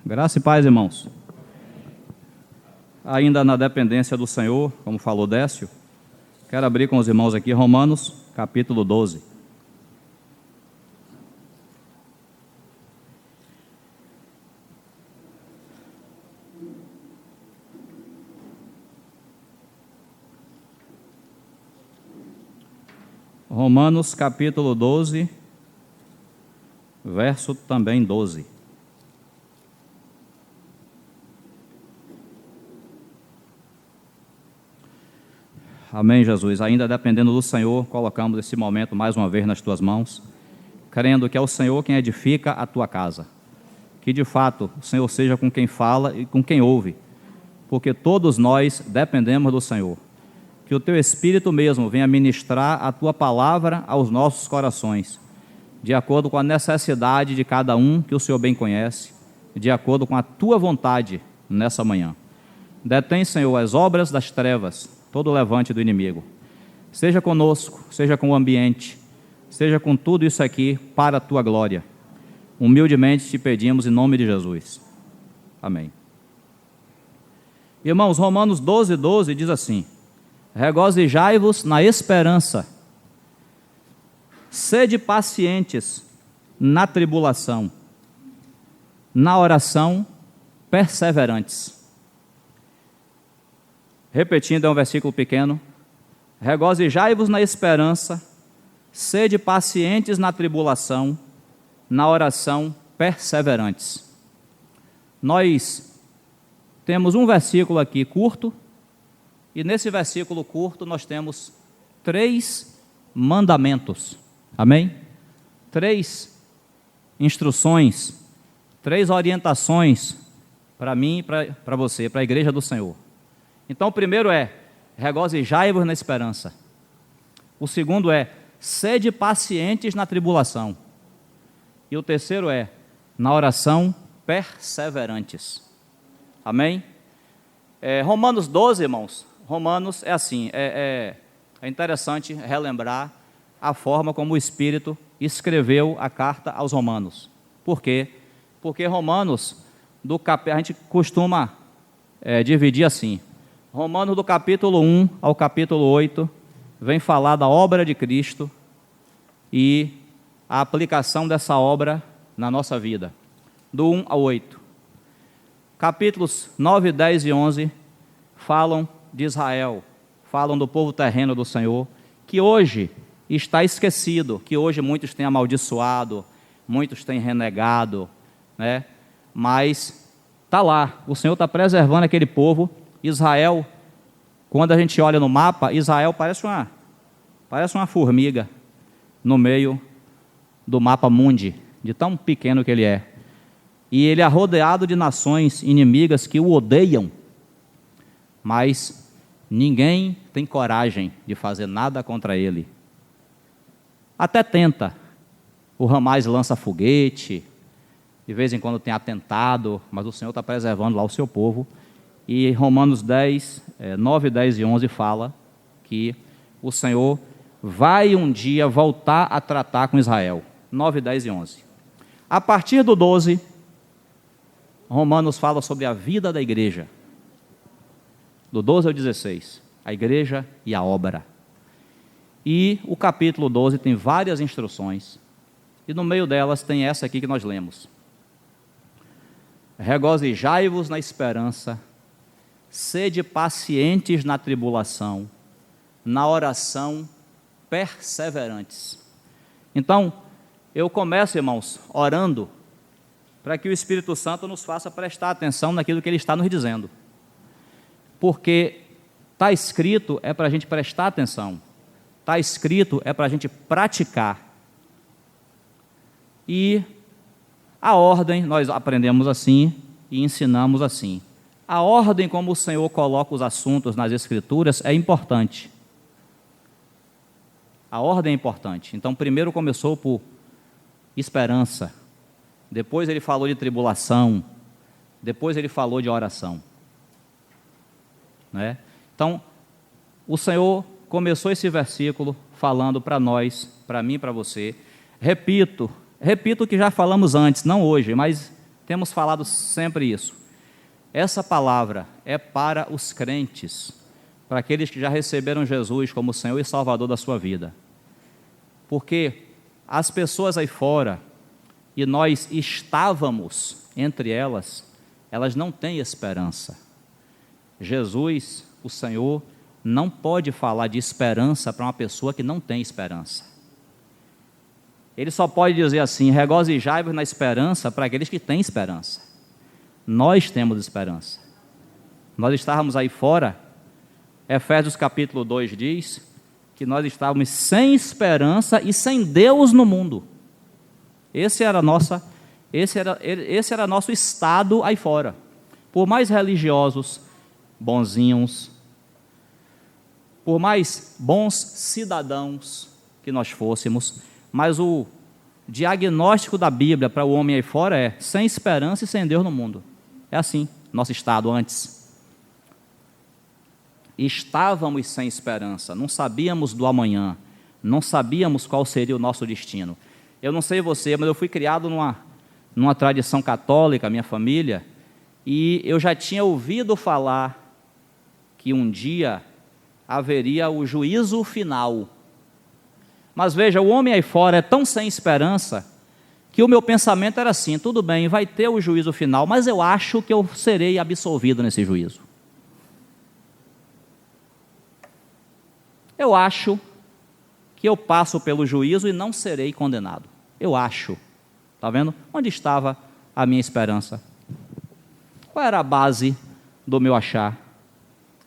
Graça e paz, irmãos. Ainda na dependência do Senhor, como falou Décio, quero abrir com os irmãos aqui Romanos, capítulo 12. Romanos, capítulo 12, verso também 12. Amém, Jesus. Ainda dependendo do Senhor, colocamos esse momento mais uma vez nas tuas mãos, crendo que é o Senhor quem edifica a tua casa. Que de fato o Senhor seja com quem fala e com quem ouve, porque todos nós dependemos do Senhor. Que o teu Espírito mesmo venha ministrar a tua palavra aos nossos corações, de acordo com a necessidade de cada um que o Senhor bem conhece, de acordo com a tua vontade nessa manhã. Detém, Senhor, as obras das trevas, todo o levante do inimigo. Seja conosco, seja com o ambiente, seja com tudo isso aqui para a tua glória. Humildemente te pedimos em nome de Jesus. Amém. Irmãos, Romanos 12, 12 diz assim: regozijai-vos na esperança, sede pacientes na tribulação, na oração perseverantes. Repetindo, é um versículo pequeno. Regozijai-vos na esperança, sede pacientes na tribulação, na oração perseverantes. Nós temos um versículo aqui curto, e nesse versículo curto nós temos 3 mandamentos. Amém? 3 instruções, 3 orientações para mim e para você, para a igreja do Senhor. Então, o primeiro é: regozijai-vos na esperança. O segundo é: sede pacientes na tribulação. E o terceiro é: na oração perseverantes. Amém? Romanos 12, irmãos. Romanos é assim, é interessante relembrar a forma como o Espírito escreveu a carta aos Romanos. Por quê? Porque Romanos, a gente costuma dividir assim. Romanos do capítulo 1 ao capítulo 8 vem falar da obra de Cristo e a aplicação dessa obra na nossa vida, do 1 ao 8. Capítulos 9, 10 e 11 falam de Israel, falam do povo terreno do Senhor, que hoje está esquecido, que hoje muitos têm amaldiçoado, muitos têm renegado, né? Mas está lá, o Senhor está preservando aquele povo. Israel, quando a gente olha no mapa, Israel parece uma formiga no meio do mapa mundi, de tão pequeno que ele é. E ele é rodeado de nações inimigas que o odeiam, mas ninguém tem coragem de fazer nada contra ele. Até tenta. O Hamas lança foguete, de vez em quando tem atentado, mas o Senhor está preservando lá o seu povo. E Romanos 10, 9, 10 e 11 fala que o Senhor vai um dia voltar a tratar com Israel. 9, 10 e 11. A partir do 12, Romanos fala sobre a vida da igreja. Do 12 ao 16, a igreja e a obra. E o capítulo 12 tem várias instruções, e no meio delas tem essa aqui que nós lemos. Regozijai-vos na esperança, sede pacientes na tribulação, na oração perseverantes. Então, eu começo, irmãos, orando para que o Espírito Santo nos faça prestar atenção naquilo que Ele está nos dizendo. Porque está escrito é para a gente prestar atenção, está escrito é para a gente praticar. E a ordem, nós aprendemos assim e ensinamos assim. A ordem como o Senhor coloca os assuntos nas Escrituras é importante. A ordem é importante. Então, primeiro começou por esperança, depois ele falou de tribulação, depois ele falou de oração. Né? Então, o Senhor começou esse versículo falando para nós, para mim e para você. Repito o que já falamos antes, não hoje, mas Temos falado sempre isso. Essa palavra é para os crentes, para aqueles que já receberam Jesus como Senhor e Salvador da sua vida. Porque as pessoas aí fora, e nós estávamos entre elas, elas não têm esperança. Jesus, o Senhor, não pode falar de esperança para uma pessoa que não tem esperança. Ele só pode dizer assim: regozijai-vos na esperança para aqueles que têm esperança. Nós temos esperança. Nós estávamos aí fora, Efésios capítulo 2 diz que nós estávamos sem esperança e sem Deus no mundo. Esse era nosso estado aí fora. Por mais religiosos, bonzinhos, por mais bons cidadãos que nós fôssemos, mas o diagnóstico da Bíblia para o homem aí fora é sem esperança e sem Deus no mundo. É assim, nosso estado antes. Estávamos sem esperança, não sabíamos do amanhã, não sabíamos qual seria o nosso destino. Eu não sei você, mas eu fui criado numa tradição católica, minha família, e eu já tinha ouvido falar que um dia haveria o juízo final. Mas veja, o homem aí fora é tão sem esperança que o meu pensamento era assim: tudo bem, vai ter o juízo final, mas eu acho que eu serei absolvido nesse juízo. Eu acho que eu passo pelo juízo e não serei condenado. Eu acho. Está vendo? Onde estava a minha esperança? Qual era a base do meu achar?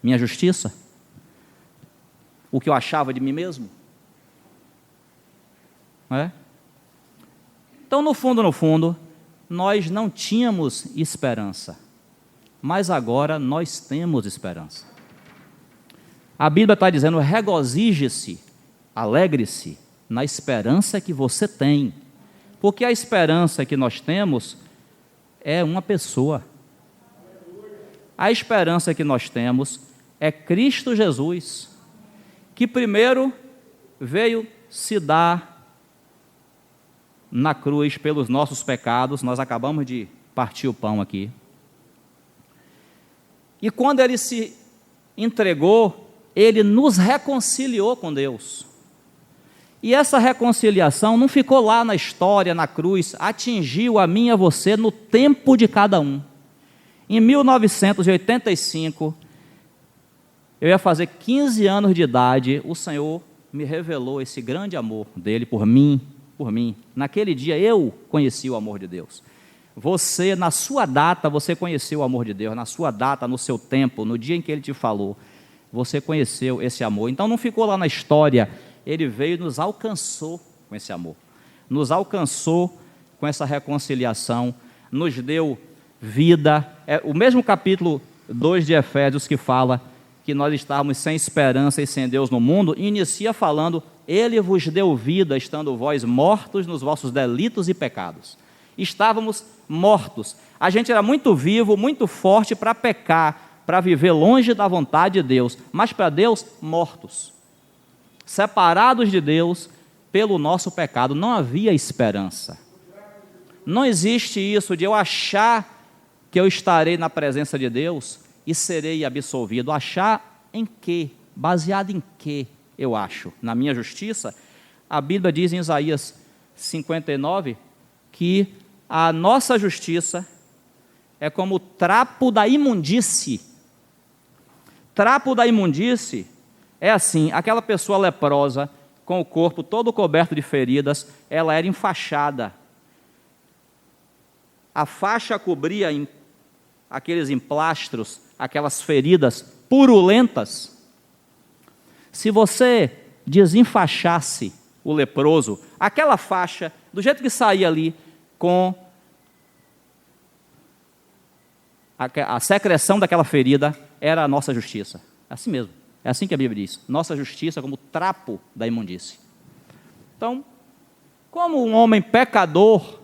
Minha justiça? O que eu achava de mim mesmo? Não é? Então, no fundo, nós não tínhamos esperança. Mas agora nós temos esperança. A Bíblia está dizendo: regozije-se, alegre-se na esperança que você tem. Porque a esperança que nós temos é uma pessoa. A esperança que nós temos é Cristo Jesus, que primeiro veio se dar na cruz pelos nossos pecados. Nós acabamos de partir o pão aqui. E quando Ele se entregou, Ele nos reconciliou com Deus. E essa reconciliação não ficou lá na história, na cruz, atingiu a mim e a você no tempo de cada um. Em 1985, eu ia fazer 15 anos de idade, o Senhor me revelou esse grande amor dele por mim. Naquele dia eu conheci o amor de Deus. Você, na sua data, você conheceu o amor de Deus, na sua data, no seu tempo, no dia em que Ele te falou, você conheceu esse amor. Então não ficou lá na história, Ele veio e nos alcançou com esse amor. Nos alcançou com essa reconciliação, nos deu vida. É o mesmo capítulo 2 de Efésios que fala que nós estávamos sem esperança e sem Deus no mundo, inicia falando: Ele vos deu vida, estando vós mortos nos vossos delitos e pecados. Estávamos mortos. A gente era muito vivo, muito forte para pecar, para viver longe da vontade de Deus, mas para Deus, mortos. Separados de Deus pelo nosso pecado. Não havia esperança. Não existe isso de eu achar que eu estarei na presença de Deus e serei absolvido. Achar em quê? Baseado em quê eu acho? Na minha justiça? A Bíblia diz em Isaías 59 que a nossa justiça é como o trapo da imundície. Trapo da imundície é assim: aquela pessoa leprosa, com o corpo todo coberto de feridas, ela era enfaixada. A faixa cobria aqueles emplastros, aquelas feridas purulentas. Se você desenfaixasse o leproso, aquela faixa, do jeito que saía ali, com a secreção daquela ferida, era a nossa justiça. É assim mesmo, é assim que a Bíblia diz: nossa justiça como trapo da imundície. Então, como um homem pecador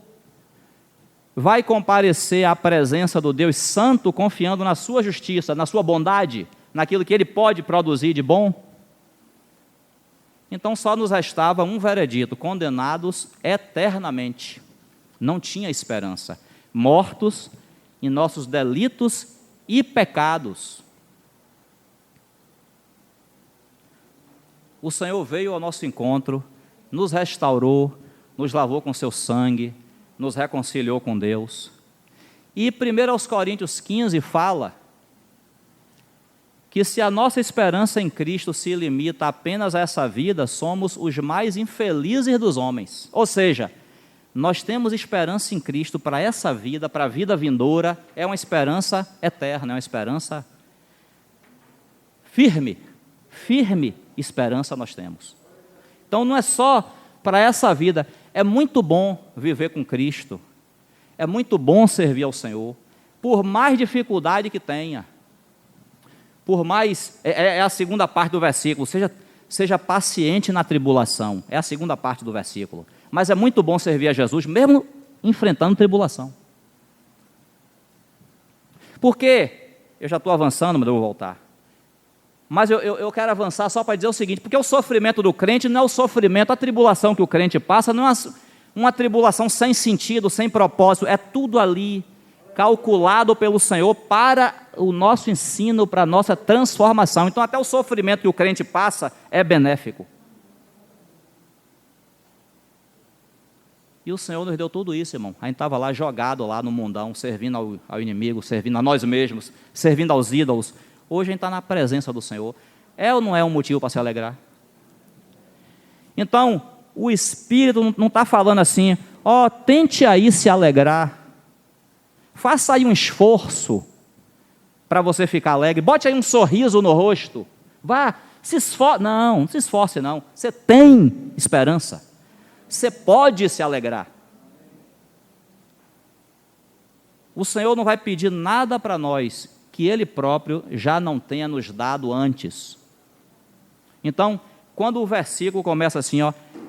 vai comparecer à presença do Deus Santo confiando na sua justiça, na sua bondade, naquilo que Ele pode produzir de bom? Então só nos restava um veredito: condenados eternamente. Não tinha esperança. mortos em nossos delitos e pecados. O Senhor veio ao nosso encontro, nos restaurou, nos lavou com seu sangue, nos reconciliou com Deus. E 1 Coríntios 15 fala que se a nossa esperança em Cristo se limita apenas a essa vida, somos os mais infelizes dos homens. Ou seja, nós temos esperança em Cristo para essa vida, para a vida vindoura, é uma esperança eterna, é uma esperança firme esperança nós temos. Então não é só para essa vida, é muito bom viver com Cristo, é muito bom servir ao Senhor, por mais dificuldade que tenha, por mais, é a segunda parte do versículo, seja paciente na tribulação, é a segunda parte do versículo, mas é muito bom servir a Jesus, mesmo enfrentando tribulação. Porque, eu já estou avançando, mas eu vou voltar, mas eu quero avançar só para dizer o seguinte, porque o sofrimento do crente não é o sofrimento, a tribulação que o crente passa não é uma tribulação sem sentido, sem propósito, é tudo ali calculado pelo Senhor para o nosso ensino, para a nossa transformação. Então até o sofrimento que o crente passa é benéfico. E o Senhor nos deu tudo isso, irmão. A gente estava lá jogado lá no mundão, servindo ao inimigo, servindo a nós mesmos, servindo aos ídolos. Hoje a gente está na presença do Senhor. É ou não é um motivo para se alegrar? Então, o Espírito não está falando assim, tente aí se alegrar. Faça aí um esforço para você ficar alegre. Bote aí um sorriso no rosto. Vá, se esforce. Não se esforce não. Você tem esperança. Você pode se alegrar. O Senhor não vai pedir nada para nós que Ele próprio já não tenha nos dado antes. Então, quando o versículo começa assim,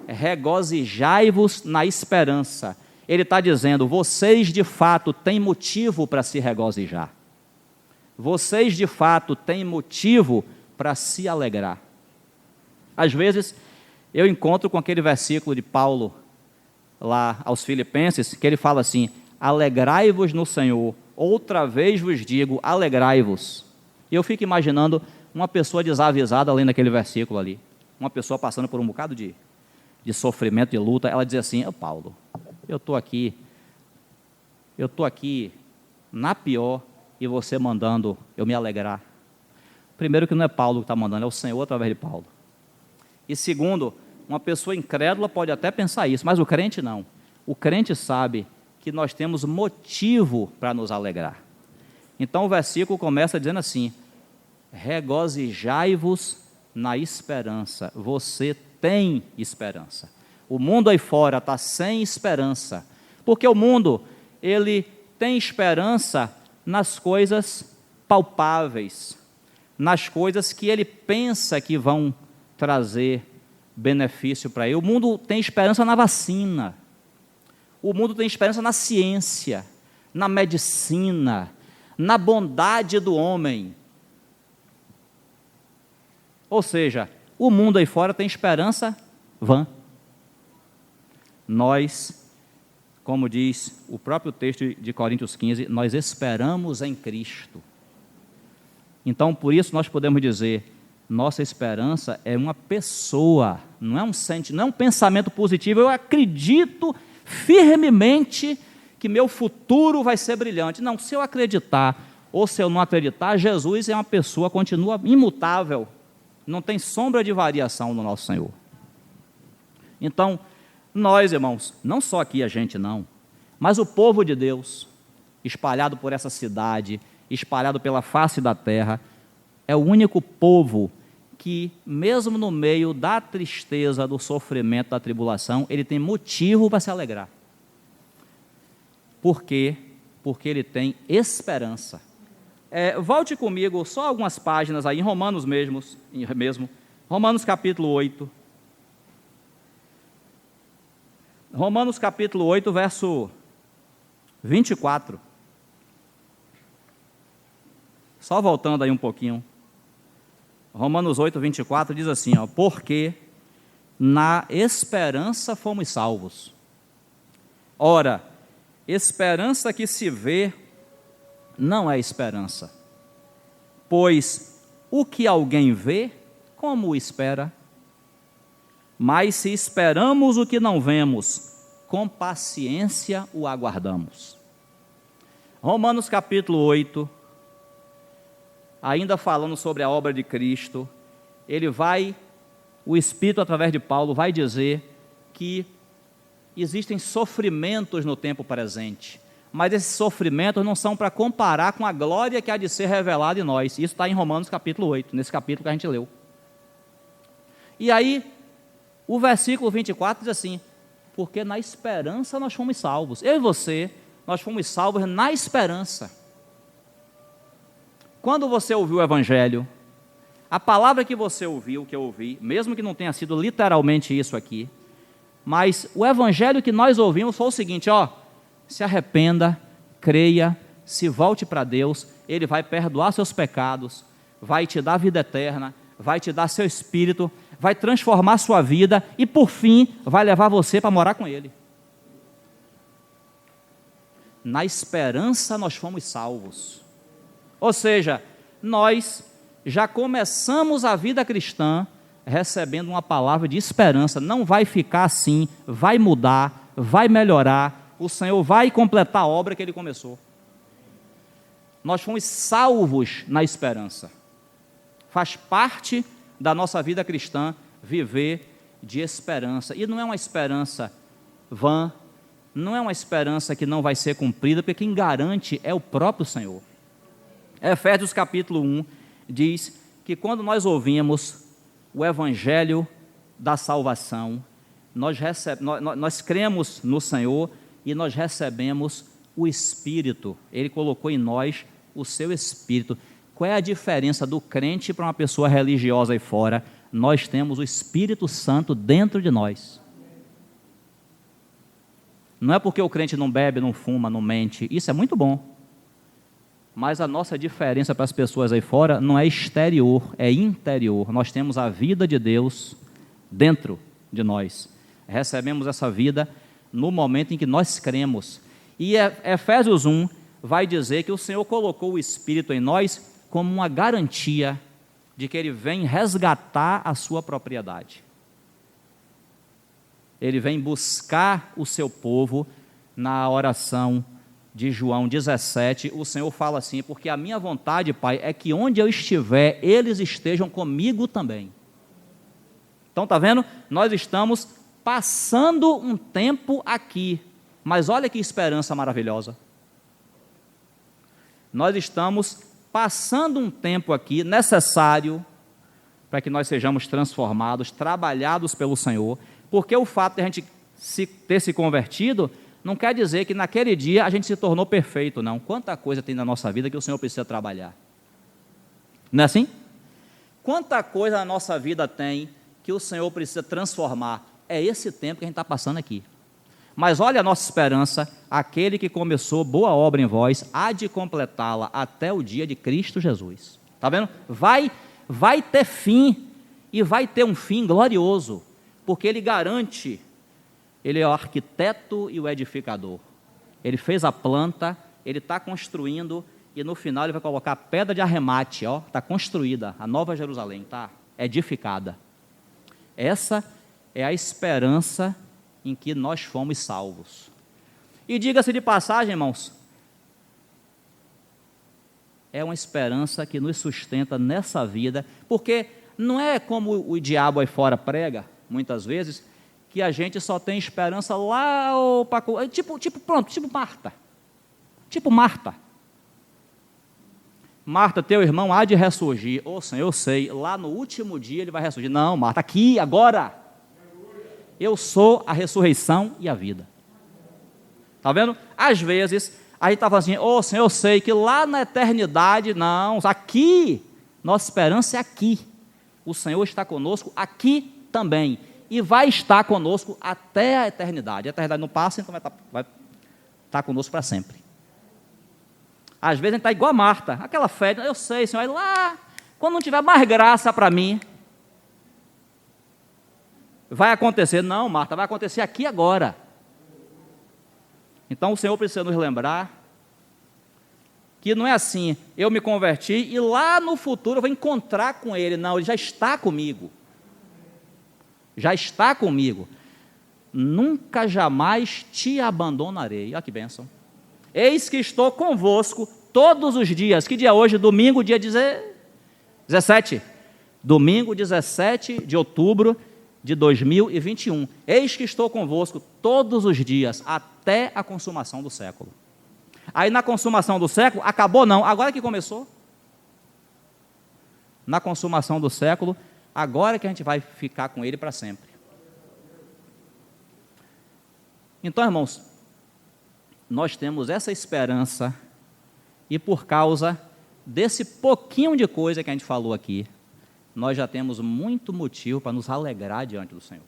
regozijai-vos na esperança, ele está dizendo, vocês de fato têm motivo para se regozijar. Vocês de fato têm motivo para se alegrar. Às vezes, eu encontro com aquele versículo de Paulo, lá aos Filipenses, que ele fala assim, alegrai-vos no Senhor, outra vez vos digo, alegrai-vos. E eu fico imaginando uma pessoa desavisada lendo aquele versículo ali, uma pessoa passando por um bocado de sofrimento, de luta, ela diz assim, Paulo, eu estou aqui na pior e você mandando eu me alegrar. Primeiro que não é Paulo que está mandando, é o Senhor através de Paulo. E segundo, uma pessoa incrédula pode até pensar isso, mas o crente não. O crente sabe que nós temos motivo para nos alegrar. Então o versículo começa dizendo assim, regozijai-vos na esperança. Você tem esperança. O mundo aí fora está sem esperança, porque o mundo, ele tem esperança nas coisas palpáveis, nas coisas que ele pensa que vão trazer benefício para ele. O mundo tem esperança na vacina, o mundo tem esperança na ciência, na medicina, na bondade do homem. Ou seja, o mundo aí fora tem esperança vã. Nós, como diz o próprio texto de Coríntios 15, nós esperamos em Cristo. Então, por isso nós podemos dizer, nossa esperança é uma pessoa, não é um pensamento positivo. Eu acredito firmemente que meu futuro vai ser brilhante. Não, se eu acreditar ou se eu não acreditar, Jesus é uma pessoa, continua imutável, não tem sombra de variação no nosso Senhor. Então, nós, irmãos, não só aqui a gente não, mas o povo de Deus, espalhado por essa cidade, espalhado pela face da terra, é o único povo que, mesmo no meio da tristeza, do sofrimento, da tribulação, ele tem motivo para se alegrar. Por quê? Porque ele tem esperança. Volte comigo só algumas páginas aí, em Romanos mesmo, Romanos capítulo 8. Romanos capítulo 8, verso 24. Só voltando aí um pouquinho. Romanos 8, 24 diz assim, porque na esperança fomos salvos. Ora, Esperança que se vê não é esperança, pois o que alguém vê, como o espera? Mas se esperamos o que não vemos, com paciência o aguardamos. Romanos capítulo 8, ainda falando sobre a obra de Cristo, o Espírito através de Paulo vai dizer que existem sofrimentos no tempo presente, mas esses sofrimentos não são para comparar com a glória que há de ser revelada em nós. Isso está em Romanos capítulo 8, nesse capítulo que a gente leu. E aí, o versículo 24 diz assim: porque na esperança nós fomos salvos. Eu e você, nós fomos salvos na esperança. Quando você ouviu o Evangelho, a palavra que você ouviu, que eu ouvi, mesmo que não tenha sido literalmente isso aqui, mas o Evangelho que nós ouvimos foi o seguinte: se arrependa, creia, se volte para Deus, Ele vai perdoar seus pecados, vai te dar vida eterna, vai te dar seu Espírito, vai transformar sua vida e, por fim, vai levar você para morar com Ele. Na esperança nós fomos salvos. Ou seja, nós já começamos a vida cristã recebendo uma palavra de esperança. Não vai ficar assim, vai mudar, vai melhorar, o Senhor vai completar a obra que Ele começou. Nós fomos salvos na esperança. Faz parte da nossa vida cristã viver de esperança. E não é uma esperança vã, não é uma esperança que não vai ser cumprida, porque quem garante é o próprio Senhor. Efésios capítulo 1 diz que quando nós ouvimos o Evangelho da salvação, nós cremos no Senhor e nós recebemos o Espírito. Ele colocou em nós o seu Espírito. Qual é a diferença do crente para uma pessoa religiosa aí fora? Nós temos o Espírito Santo dentro de nós. Não é porque o crente não bebe, não fuma, não mente, isso é muito bom. Mas a nossa diferença para as pessoas aí fora não é exterior, é interior. Nós temos a vida de Deus dentro de nós. Recebemos essa vida no momento em que nós cremos. E Efésios 1 vai dizer que o Senhor colocou o Espírito em nós como uma garantia de que Ele vem resgatar a sua propriedade. Ele vem buscar o seu povo. Na oração de João 17, o Senhor fala assim: porque a minha vontade, Pai, é que onde eu estiver, eles estejam comigo também. Então, está vendo? Nós estamos passando um tempo aqui, mas olha que esperança maravilhosa. Nós estamos passando um tempo aqui necessário para que nós sejamos transformados, trabalhados pelo Senhor, porque o fato de a gente ter se convertido não quer dizer que naquele dia a gente se tornou perfeito, não. Quanta coisa tem na nossa vida que o Senhor precisa trabalhar. Não é assim? Quanta coisa na nossa vida tem que o Senhor precisa transformar. É esse tempo que a gente está passando aqui. Mas olha a nossa esperança: aquele que começou boa obra em vós, há de completá-la até o dia de Cristo Jesus. Está vendo? Vai ter fim, e vai ter um fim glorioso, porque Ele garante. Ele é o arquiteto e o edificador. Ele fez a planta, Ele está construindo, e no final Ele vai colocar a pedra de arremate. Está construída, a Nova Jerusalém, está edificada. Essa é a esperança em que nós fomos salvos. E diga-se de passagem, irmãos, é uma esperança que nos sustenta nessa vida, porque não é como o diabo aí fora prega, muitas vezes, que a gente só tem esperança lá, tipo Marta. Tipo Marta. Marta, teu irmão há de ressurgir. Ô Senhor, eu sei, lá no último dia ele vai ressurgir. Não, Marta, aqui, agora. Eu sou a ressurreição e a vida. Está vendo? Às vezes, a gente está falando assim: ô Senhor, eu sei que lá na eternidade, não, aqui, nossa esperança é aqui. O Senhor está conosco aqui também. E vai estar conosco até a eternidade. A eternidade não passa, então vai estar conosco para sempre. Às vezes a gente está igual a Marta, aquela fé: eu sei, Senhor, lá, quando não tiver mais graça para mim, vai acontecer. Não, Marta, vai acontecer aqui agora. Então o Senhor precisa nos lembrar que não é assim, eu me converti e lá no futuro eu vou encontrar com Ele. Não, Ele já está comigo. Já está comigo. Nunca jamais te abandonarei. Olha que bênção. Eis que estou convosco todos os dias. Que dia é hoje? Domingo, dia 17. Domingo, 17 de outubro de 2021. Eis que estou convosco todos os dias, até a consumação do século. Aí na consumação do século, acabou não, agora que começou. Na consumação do século, agora que a gente vai ficar com Ele para sempre. Então, irmãos, nós temos essa esperança, e por causa desse pouquinho de coisa que a gente falou aqui, nós já temos muito motivo para nos alegrar diante do Senhor.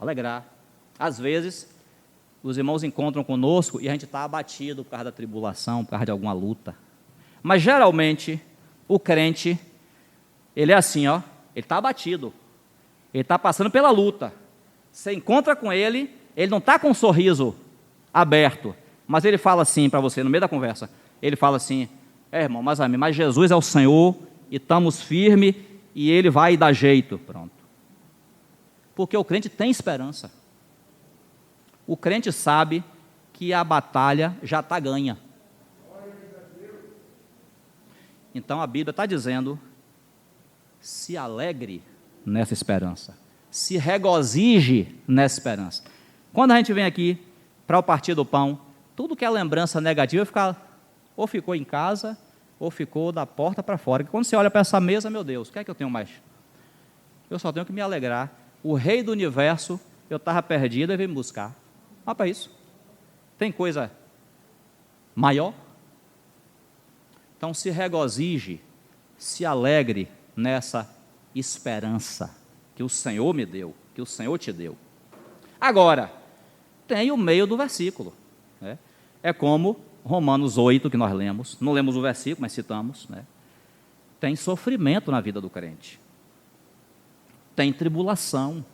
Alegrar. Às vezes, os irmãos encontram conosco e a gente está abatido por causa da tribulação, por causa de alguma luta. Mas, geralmente, o crente, ele é assim, ó, ele está abatido, ele está passando pela luta. Você encontra com ele, ele não está com um sorriso aberto, mas ele fala assim para você, no meio da conversa, ele fala assim, irmão, mas Jesus é o Senhor, e estamos firmes, e Ele vai dar jeito, pronto. Porque o crente tem esperança. O crente sabe que a batalha já está ganha. Então a Bíblia está dizendo, se alegre nessa esperança, se regozije nessa esperança. Quando a gente vem aqui para o partir do pão, tudo que é lembrança negativa ou ficou em casa, ou ficou da porta para fora. Quando você olha para essa mesa, meu Deus, o que é que eu tenho mais? Eu só tenho que me alegrar. O Rei do Universo, eu estava perdido e veio me buscar. Olha para isso. Tem coisa maior? Então se regozije, se alegre nessa esperança que o Senhor me deu, que o Senhor te deu. Agora, tem o meio do versículo, né? É como Romanos 8, que nós lemos, não lemos o versículo, mas citamos, né? Tem sofrimento na vida do crente, tem tribulação,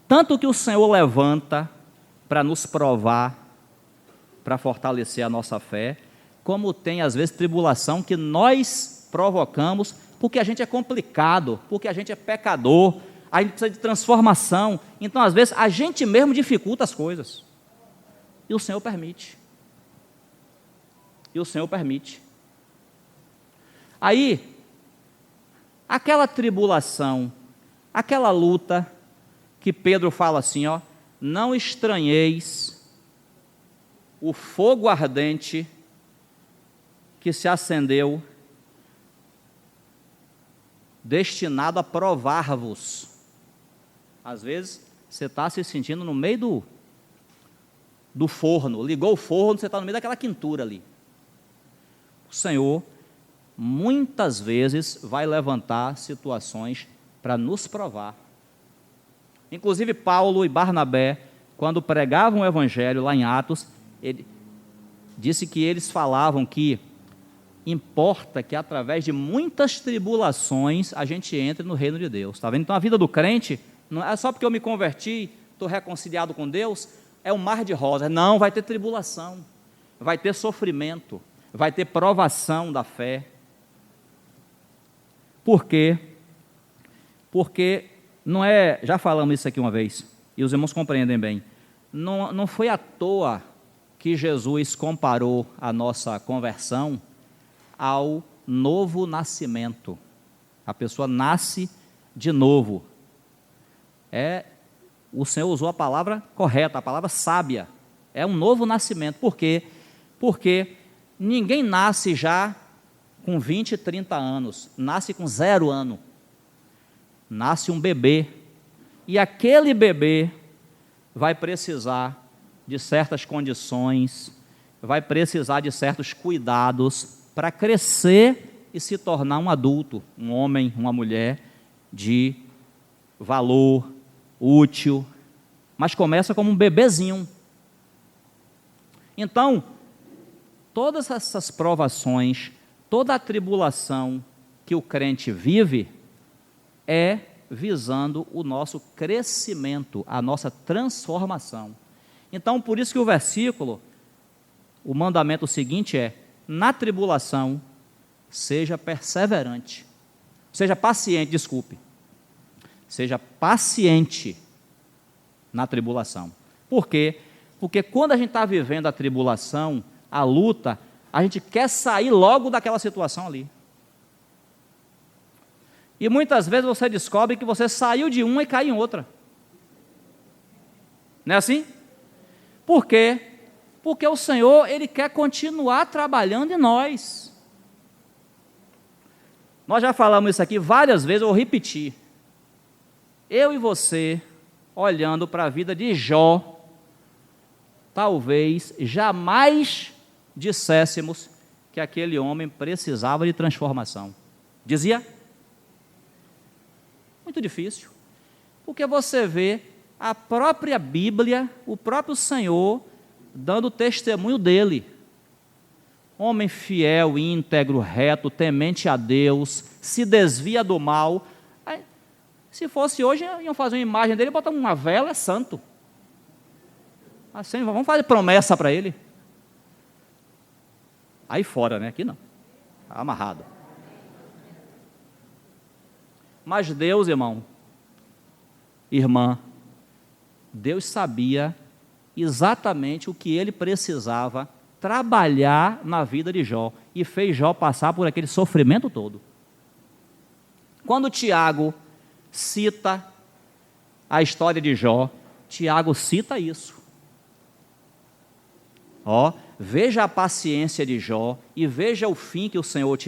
tanto que o Senhor levanta para nos provar, para fortalecer a nossa fé, como tem às vezes tribulação que nós provocamos, porque a gente é complicado, porque a gente é pecador, a gente precisa de transformação, então às vezes a gente mesmo dificulta as coisas. E o Senhor permite. Aí, aquela tribulação, aquela luta, que Pedro fala assim, ó, não estranheis o fogo ardente que se acendeu, destinado a provar-vos. Às vezes, você está se sentindo no meio do forno, ligou o forno, você está no meio daquela quentura ali. O Senhor, muitas vezes, vai levantar situações para nos provar. Inclusive, Paulo e Barnabé, quando pregavam o Evangelho lá em Atos, ele disse que eles falavam que importa que através de muitas tribulações a gente entre no reino de Deus. Está vendo? Então a vida do crente não é só porque eu me converti, estou reconciliado com Deus, é um mar de rosas. Não, vai ter tribulação, vai ter sofrimento, vai ter provação da fé. Por quê? Porque não é, já falamos isso aqui uma vez, e os irmãos compreendem bem, não foi à toa que Jesus comparou a nossa conversão ao novo nascimento. A pessoa nasce de novo. O Senhor usou a palavra correta, a palavra sábia. É um novo nascimento. Por quê? Porque ninguém nasce já com 20, 30 anos. Nasce com 0 ano. Nasce um bebê. E aquele bebê vai precisar de certas condições, vai precisar de certos cuidados para crescer e se tornar um adulto, um homem, uma mulher de valor, útil, mas começa como um bebezinho. Então, todas essas provações, toda a tribulação que o crente vive é visando o nosso crescimento, a nossa transformação. Então, por isso que o versículo, o mandamento seguinte é: na tribulação, seja perseverante, seja paciente, desculpe, seja paciente na tribulação. Por quê? Porque quando a gente está vivendo a tribulação, a luta, a gente quer sair logo daquela situação ali. E muitas vezes você descobre que você saiu de uma e caiu em outra. Não é assim? Por quê? Porque o Senhor, Ele quer continuar trabalhando em nós. Nós já falamos isso aqui várias vezes, eu vou repetir. Eu e você, olhando para a vida de Jó, talvez jamais disséssemos que aquele homem precisava de transformação. Dizia? Muito difícil. Porque você vê a própria Bíblia, o próprio Senhor, dando testemunho dele. Homem fiel, íntegro, reto, temente a Deus, se desvia do mal. Aí, se fosse hoje, iam fazer uma imagem dele, botar uma vela, é santo. Assim, vamos fazer promessa para ele. Aí fora, né? Aqui não. Amarrado. Mas Deus, irmão, irmã, Deus sabia exatamente o que ele precisava trabalhar na vida de Jó, e fez Jó passar por aquele sofrimento todo. Quando Tiago cita a história de Jó, Tiago cita isso. Ó, veja a paciência de Jó e veja o fim que o Senhor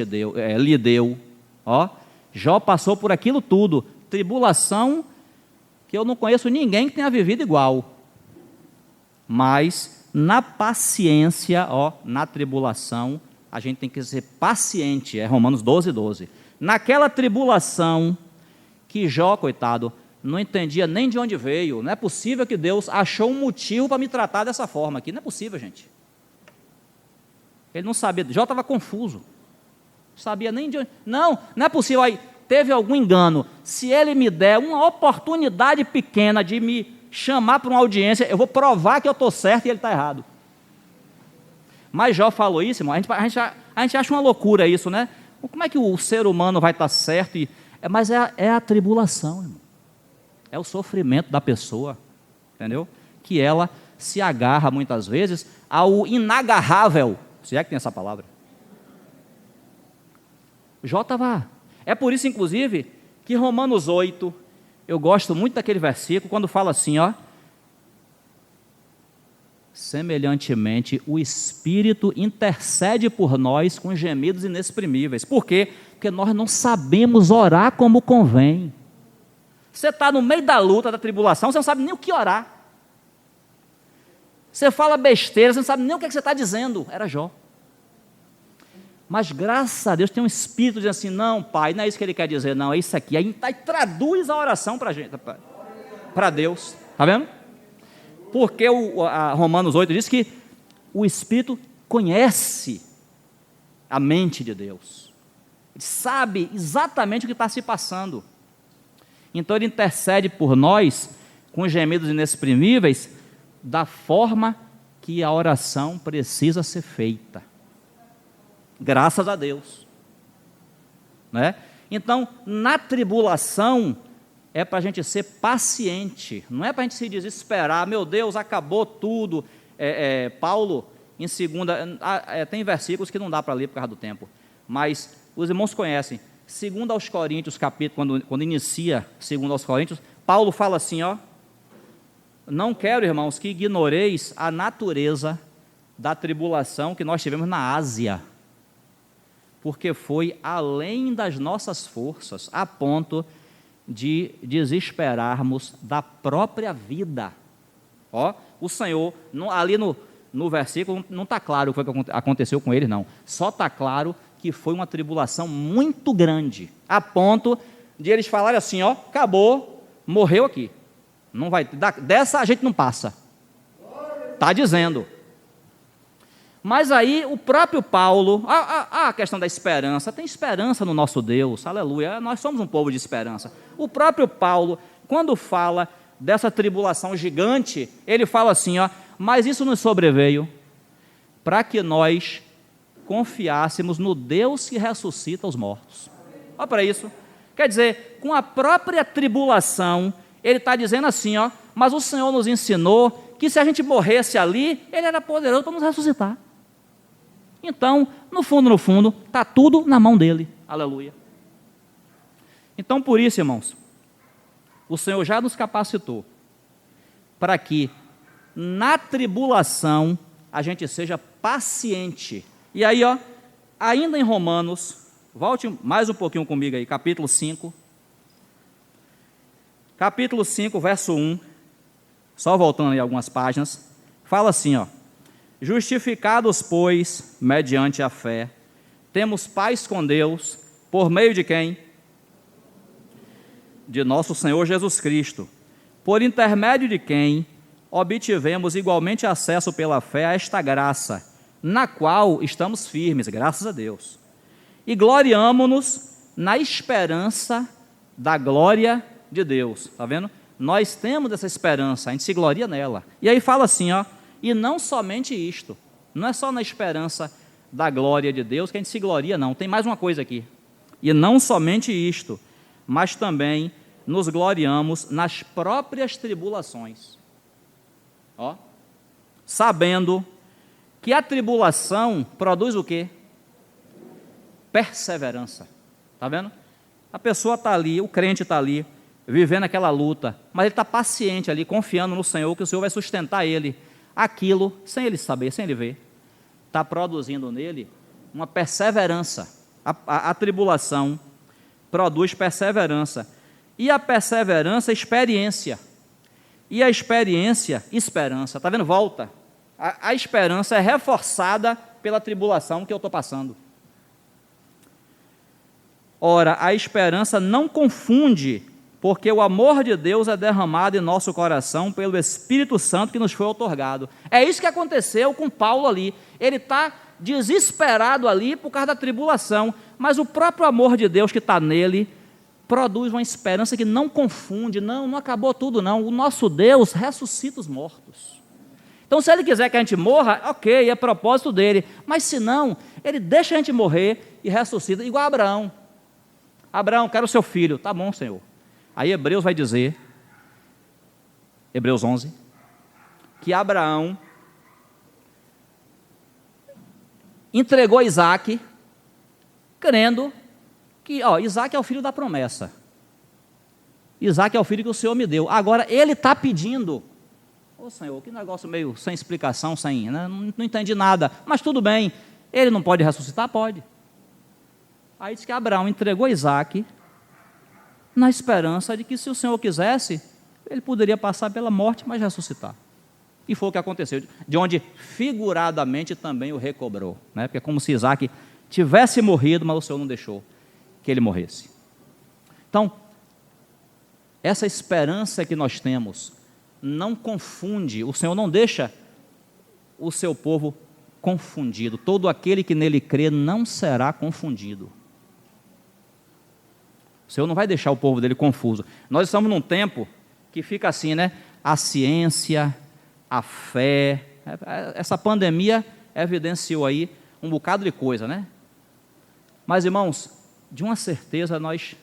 lhe deu. Ó, Jó passou por aquilo tudo, tribulação que eu não conheço ninguém que tenha vivido igual. Mas na paciência, ó, na tribulação, a gente tem que ser paciente, é Romanos 12:12. Naquela tribulação que Jó, coitado, não entendia nem de onde veio. Não é possível que Deus achou um motivo para me tratar dessa forma aqui. Não é possível, gente. Ele não sabia, Jó estava confuso. Não sabia nem de onde. Não é possível. Aí teve algum engano. Se ele me der uma oportunidade pequena de me chamar para uma audiência, eu vou provar que eu estou certo e ele está errado. Mas Jó falou isso, irmão. A gente acha uma loucura isso, né? Como é que o ser humano vai estar certo? Mas é a tribulação, irmão. É o sofrimento da pessoa, entendeu? Que ela se agarra muitas vezes ao inagarrável, se é que tem essa palavra. Jó estava. É por isso, inclusive, que Romanos 8, eu gosto muito daquele versículo, quando fala assim, ó. Semelhantemente, o Espírito intercede por nós com gemidos inexprimíveis. Por quê? Porque nós não sabemos orar como convém. Você está no meio da luta, da tribulação, você não sabe nem o que orar. Você fala besteira, você não sabe nem o que você está dizendo. Era Jó. Mas graças a Deus tem um Espírito dizendo assim, não, pai, não é isso que ele quer dizer, não, é isso aqui. Aí traduz a oração para a gente, para Deus. Está vendo? Porque Romanos 8 diz que o Espírito conhece a mente de Deus. Ele sabe exatamente o que está se passando. Então ele intercede por nós com gemidos inexprimíveis da forma que a oração precisa ser feita. Graças a Deus. Né? Então, na tribulação, é para a gente ser paciente, não é para a gente se desesperar, meu Deus, acabou tudo. Paulo, em segunda, tem versículos que não dá para ler por causa do tempo, mas os irmãos conhecem, 2 aos Coríntios, capítulo, quando inicia 2 aos Coríntios, Paulo fala assim, ó, não quero, irmãos, que ignoreis a natureza da tribulação que nós tivemos na Ásia, porque foi além das nossas forças, a ponto de desesperarmos da própria vida. Ó, o Senhor, ali no versículo, não está claro o que foi que aconteceu com eles, não. Só está claro que foi uma tribulação muito grande, a ponto de eles falarem assim, ó, acabou, morreu aqui. Não vai, dessa a gente não passa. Está dizendo. Mas aí o próprio Paulo, a questão da esperança, tem esperança no nosso Deus, aleluia, nós somos um povo de esperança. O próprio Paulo, quando fala dessa tribulação gigante, ele fala assim, ó, mas isso nos sobreveio para que nós confiássemos no Deus que ressuscita os mortos. Olha para isso. Quer dizer, com a própria tribulação, ele está dizendo assim, ó, mas o Senhor nos ensinou que se a gente morresse ali, Ele era poderoso para nos ressuscitar. Então, no fundo, está tudo na mão dEle. Aleluia. Então, por isso, irmãos, o Senhor já nos capacitou para que na tribulação a gente seja paciente. E aí, ó, ainda em Romanos, volte mais um pouquinho comigo aí, capítulo 5. Capítulo 5, verso 1, só voltando aí algumas páginas, fala assim, ó, justificados, pois, mediante a fé, temos paz com Deus, por meio de quem? De nosso Senhor Jesus Cristo, por intermédio de quem obtivemos igualmente acesso pela fé a esta graça, na qual estamos firmes, graças a Deus, e gloriamo-nos na esperança da glória de Deus, está vendo? Nós temos essa esperança, a gente se gloria nela. E aí fala assim, ó, e não somente isto, não é só na esperança da glória de Deus que a gente se gloria, não, tem mais uma coisa aqui. E não somente isto, mas também nos gloriamos nas próprias tribulações. Ó, sabendo que a tribulação produz o quê? Perseverança. Está vendo? A pessoa está ali, o crente está ali, vivendo aquela luta, mas ele está paciente ali, confiando no Senhor, que o Senhor vai sustentar ele. Aquilo, sem ele saber, sem ele ver, está produzindo nele uma perseverança. A tribulação produz perseverança. E a perseverança, experiência. E a experiência, esperança. Está vendo? Volta. A esperança é reforçada pela tribulação que eu estou passando. Ora, a esperança não confunde, porque o amor de Deus é derramado em nosso coração pelo Espírito Santo que nos foi outorgado. É isso que aconteceu com Paulo ali. Ele está desesperado ali por causa da tribulação, mas o próprio amor de Deus que está nele produz uma esperança que não confunde, não acabou tudo não. O nosso Deus ressuscita os mortos. Então, se Ele quiser que a gente morra, ok, é propósito dEle, mas se não, Ele deixa a gente morrer e ressuscita, igual a Abraão. Abraão, quero o seu filho. Tá bom, Senhor. Aí Hebreus vai dizer, Hebreus 11, que Abraão entregou Isaac, crendo que, Isaac é o filho da promessa. Isaac é o filho que o Senhor me deu. Agora, ele está pedindo, Senhor, que negócio meio sem explicação, né? Não entendi nada, mas tudo bem, ele não pode ressuscitar? Pode. Aí diz que Abraão entregou Isaac na esperança de que, se o Senhor quisesse, ele poderia passar pela morte, mas ressuscitar. E foi o que aconteceu, de onde figuradamente também o recobrou, né? Porque é como se Isaac tivesse morrido, mas o Senhor não deixou que ele morresse. Então, essa esperança que nós temos não confunde, o Senhor não deixa o seu povo confundido. Todo aquele que nele crê não será confundido. O Senhor não vai deixar o povo dele confuso. Nós estamos num tempo que fica assim, né? A ciência, a fé. Essa pandemia evidenciou aí um bocado de coisa, né? Mas, irmãos, de uma certeza nós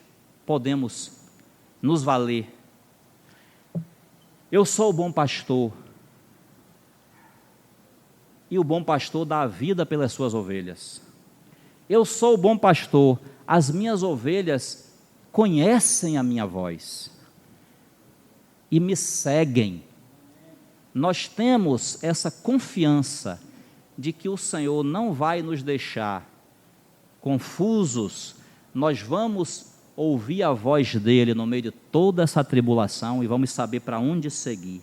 podemos nos valer. Eu sou o bom pastor. E o bom pastor dá a vida pelas suas ovelhas. Eu sou o bom pastor. As minhas ovelhas conhecem a minha voz e me seguem. Nós temos essa confiança de que o Senhor não vai nos deixar confusos. Nós vamos ouvir a voz dEle no meio de toda essa tribulação e vamos saber para onde seguir.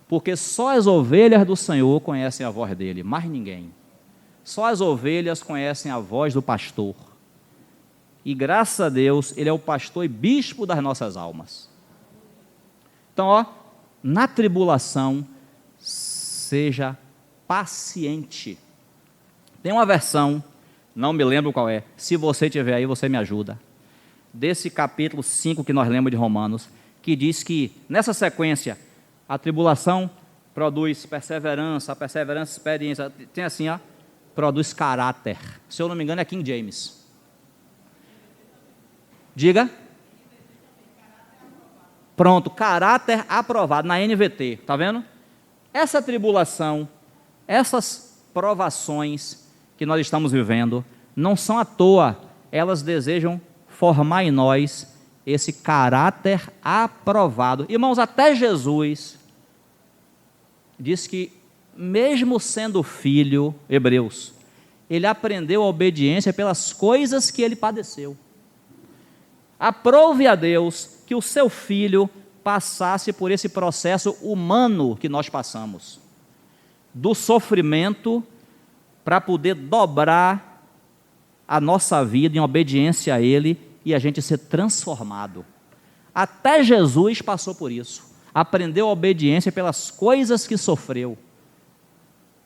Porque só as ovelhas do Senhor conhecem a voz dEle, mais ninguém. Só as ovelhas conhecem a voz do pastor. E graças a Deus, Ele é o pastor e bispo das nossas almas. Então, na tribulação, seja paciente. Tem uma versão, não me lembro qual é, se você tiver aí, você me ajuda, desse capítulo 5 que nós lemos de Romanos, que diz que, nessa sequência, a tribulação produz perseverança, a perseverança, experiência, tem assim, ó, produz caráter. Se eu não me engano, é King James. Diga. Pronto, caráter aprovado, na NVT, tá vendo? Essa tribulação, essas provações que nós estamos vivendo, não são à toa, elas desejam formar em nós esse caráter aprovado. Irmãos, até Jesus diz que, mesmo sendo filho, Hebreus, ele aprendeu a obediência pelas coisas que ele padeceu. Aprove a Deus que o seu filho passasse por esse processo humano que nós passamos, do sofrimento, para poder dobrar a nossa vida em obediência a Ele e a gente ser transformado. Até Jesus passou por isso, aprendeu a obediência pelas coisas que sofreu.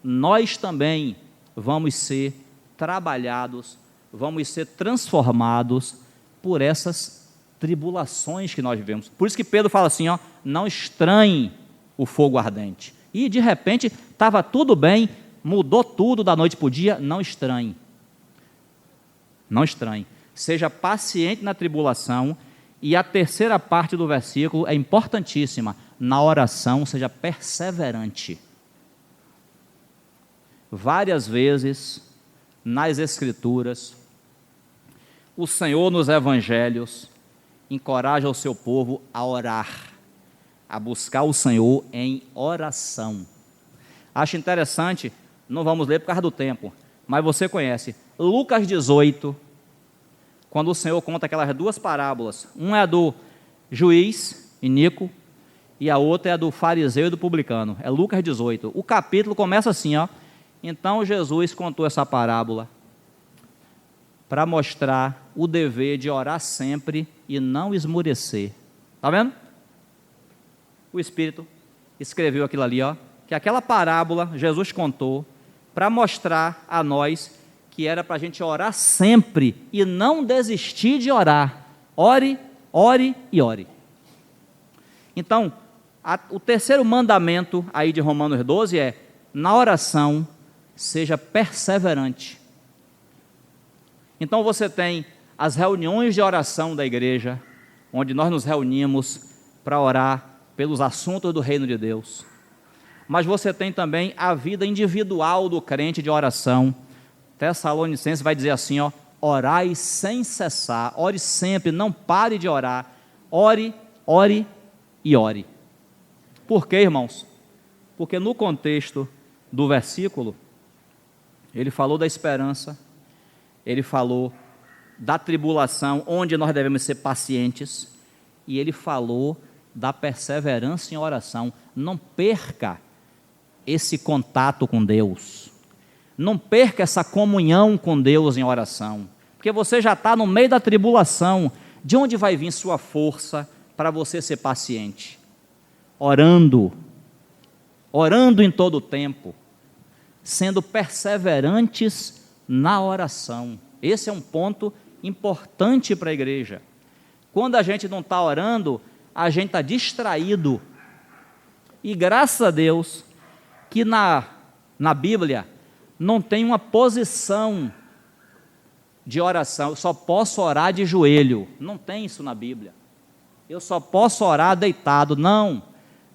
Nós também vamos ser trabalhados, vamos ser transformados por essas tribulações que nós vivemos. Por isso que Pedro fala assim, ó, não estranhe o fogo ardente. E de repente estava tudo bem, mudou tudo da noite para o dia, não estranhe. Não estranhe. Seja paciente na tribulação. E a terceira parte do versículo é importantíssima. Na oração, seja perseverante. Várias vezes, nas Escrituras, o Senhor nos Evangelhos encoraja o seu povo a orar, a buscar o Senhor em oração. Acho interessante, não vamos ler por causa do tempo, mas você conhece, Lucas 18, quando o Senhor conta aquelas duas parábolas, uma é a do juiz, iníquo, e a outra é a do fariseu e do publicano, é Lucas 18. O capítulo começa assim, ó, então Jesus contou essa parábola para mostrar o dever de orar sempre e não esmurecer. Está vendo? O Espírito escreveu aquilo ali, ó, que aquela parábola Jesus contou para mostrar a nós que era para a gente orar sempre e não desistir de orar. Ore, ore e ore. Então, o terceiro mandamento aí de Romanos 12 é, na oração, seja perseverante. Então você tem as reuniões de oração da igreja, onde nós nos reunimos para orar pelos assuntos do reino de Deus. Mas você tem também a vida individual do crente de oração. Tessalonicenses vai dizer assim, ó, orai sem cessar, ore sempre, não pare de orar, ore, ore e ore. Por quê, irmãos? Porque no contexto do versículo, ele falou da esperança, ele falou da tribulação, onde nós devemos ser pacientes, e ele falou da perseverança em oração. Não perca esse contato com Deus, não perca essa comunhão com Deus em oração, porque você já está no meio da tribulação. De onde vai vir sua força para você ser paciente? Orando em todo o tempo, sendo perseverantes na oração. Esse é um ponto importante para a igreja. Quando a gente não está orando, a gente está distraído. E graças a Deus que na Bíblia não tem uma posição de oração. Eu só posso orar de joelho. Não tem isso na Bíblia. Eu só posso orar deitado. Não.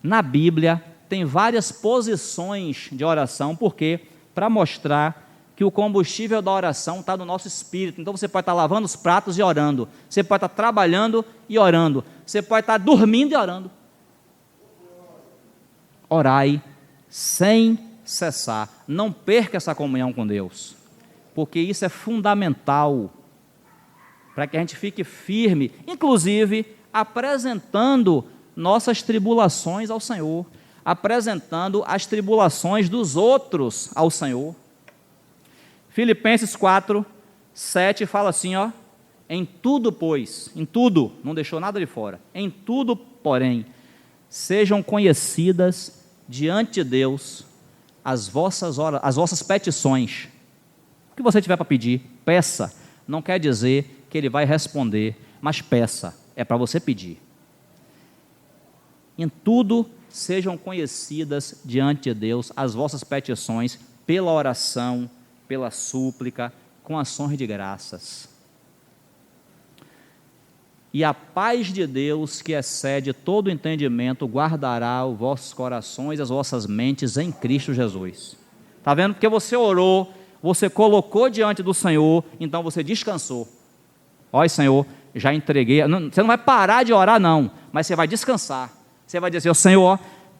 Na Bíblia tem várias posições de oração. Por quê? Para mostrar que o combustível da oração está no nosso espírito. Então você pode estar lavando os pratos e orando. Você pode estar trabalhando e orando. Você pode estar dormindo e orando. Orai sem cessar. Não perca essa comunhão com Deus, porque isso é fundamental para que a gente fique firme, inclusive apresentando nossas tribulações ao Senhor, apresentando as tribulações dos outros ao Senhor. Filipenses 4, 7 fala assim, ó, em tudo, pois, em tudo, não deixou nada de fora, em tudo, porém, sejam conhecidas diante de Deus as vossas petições. O que você tiver para pedir, peça. Não quer dizer que Ele vai responder, mas peça, é para você pedir. Em tudo sejam conhecidas diante de Deus as vossas petições pela oração, pela súplica, com ações de graças. E a paz de Deus, que excede todo entendimento, guardará os vossos corações e as vossas mentes em Cristo Jesus. Está vendo? Porque você orou, você colocou diante do Senhor, então você descansou. Olha, Senhor, já entreguei. Você não vai parar de orar, não, mas você vai descansar. Você vai dizer, Senhor,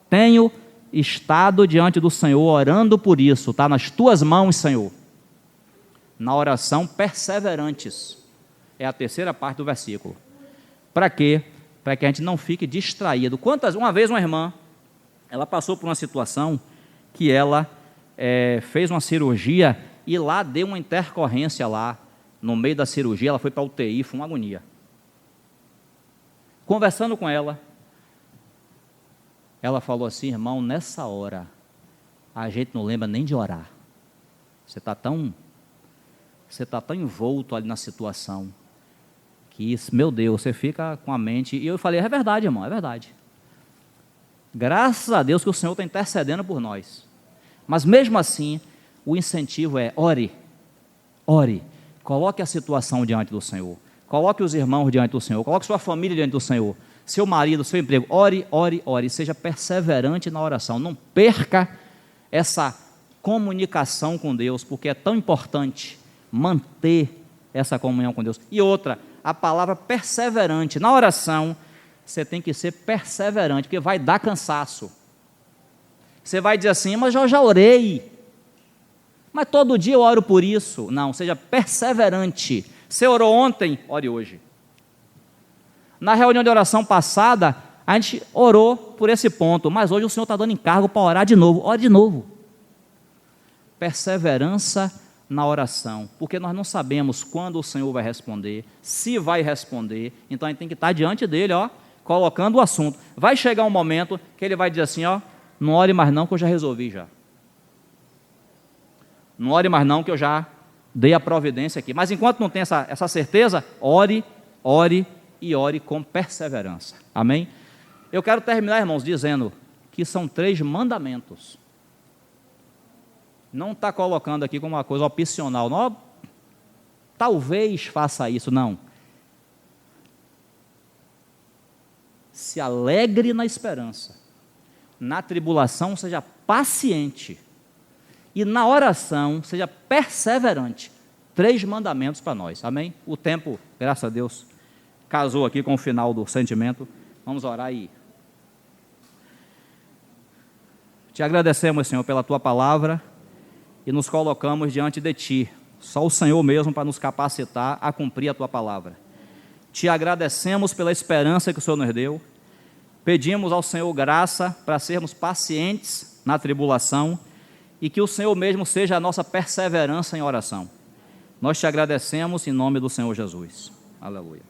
tenho estado diante do Senhor, orando por isso, está nas tuas mãos, Senhor. Na oração, perseverantes. É a terceira parte do versículo. Para quê? Para que a gente não fique distraído. Uma vez uma irmã, ela passou por uma situação que ela fez uma cirurgia e lá deu uma intercorrência lá, no meio da cirurgia, ela foi para a UTI, foi uma agonia. Conversando com ela falou assim, irmão, nessa hora, a gente não lembra nem de orar. Você está tão envolto ali na situação, que, meu Deus, você fica com a mente. E eu falei, é verdade, irmão, é verdade. Graças a Deus que o Senhor está intercedendo por nós. Mas mesmo assim, o incentivo é, ore, coloque a situação diante do Senhor, coloque os irmãos diante do Senhor, coloque sua família diante do Senhor, seu marido, seu emprego, ore, seja perseverante na oração, não perca essa comunicação com Deus, porque é tão importante manter essa comunhão com Deus. E outra, a palavra perseverante, na oração, você tem que ser perseverante, porque vai dar cansaço. Você vai dizer assim, mas eu já orei, mas todo dia eu oro por isso. Não, seja perseverante. Você orou ontem, ore hoje. Na reunião de oração passada, a gente orou por esse ponto, mas hoje o Senhor está dando encargo para orar de novo. Ore de novo. Perseverança na oração, porque nós não sabemos quando o Senhor vai responder, se vai responder, então a gente tem que estar diante dele, colocando o assunto. Vai chegar um momento que ele vai dizer assim, não ore mais não, que eu já resolvi já. Não ore mais não, que eu já dei a providência aqui. Mas enquanto não tem essa certeza, ore com perseverança. Amém? Eu quero terminar, irmãos, dizendo que são 3 mandamentos. Não está colocando aqui como uma coisa opcional. Não, talvez faça isso, não. Se alegre na esperança. Na tribulação, seja paciente. E na oração, seja perseverante. 3 mandamentos para nós. Amém? O tempo, graças a Deus, casou aqui com o final do sentimento. Vamos orar aí. Te agradecemos, Senhor, pela Tua palavra e nos colocamos diante de Ti. Só o Senhor mesmo para nos capacitar a cumprir a Tua palavra. Te agradecemos pela esperança que o Senhor nos deu. Pedimos ao Senhor graça para sermos pacientes na tribulação e que o Senhor mesmo seja a nossa perseverança em oração. Nós te agradecemos em nome do Senhor Jesus. Aleluia.